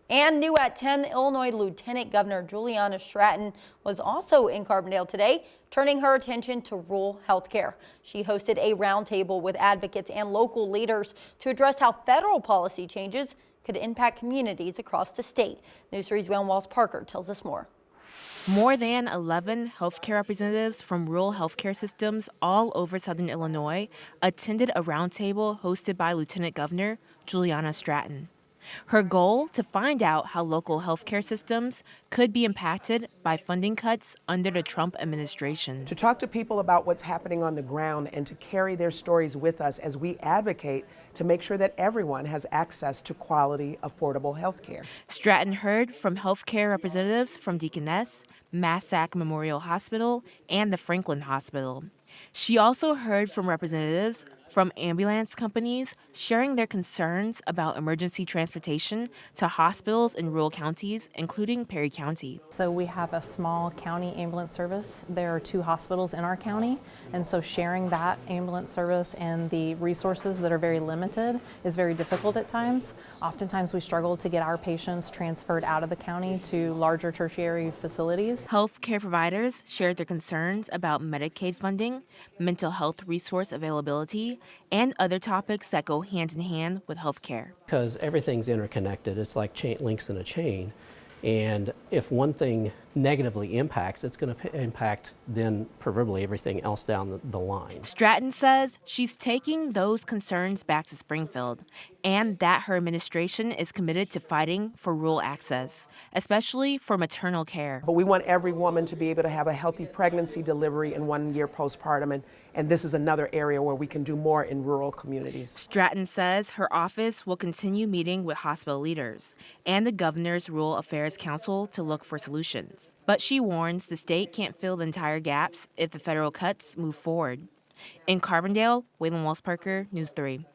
And new at 10, Illinois Lieutenant Governor Juliana Stratton was also in Carbondale today, turning her attention to rural health care. She hosted a roundtable with advocates and local leaders to address how federal policy changes could impact communities across the state. News 3's Walls Parker tells us more. More than 11 healthcare representatives from rural healthcare systems all over southern Illinois attended a roundtable hosted by Lieutenant Governor Juliana Stratton. Her goal to find out how local healthcare systems could be impacted by funding cuts under the Trump administration. To talk to people about what's happening on the ground and to carry their stories with us as we advocate to make sure that everyone has access to quality, affordable health care. Stratton heard from healthcare representatives from Deaconess, Massac Memorial Hospital, and the Franklin Hospital. She also heard from representatives from ambulance companies sharing their concerns about emergency transportation to hospitals in rural counties, including Perry County. So we have a small county ambulance service. There are 2 hospitals in our county, and so sharing that ambulance service and the resources that are very limited is very difficult at times. Oftentimes we struggle to get our patients transferred out of the county to larger tertiary facilities. Health care providers shared their concerns about Medicaid funding, mental health resource availability, and other topics that go hand in hand with health care. Because everything's interconnected, it's like links in a chain. And if one thing negatively impacts, it's going to impact then proverbially everything else down the line. Stratton says she's taking those concerns back to Springfield and that her administration is committed to fighting for rural access, especially for maternal care. But we want every woman to be able to have a healthy pregnancy, delivery, and 1 year postpartum. And this is another area where we can do more in rural communities. Stratton says her office will continue meeting with hospital leaders and the governor's Rural Affairs Council to look for solutions. But she warns the state can't fill the entire gaps if the federal cuts move forward. In Carbondale, Walls Parker, News 3.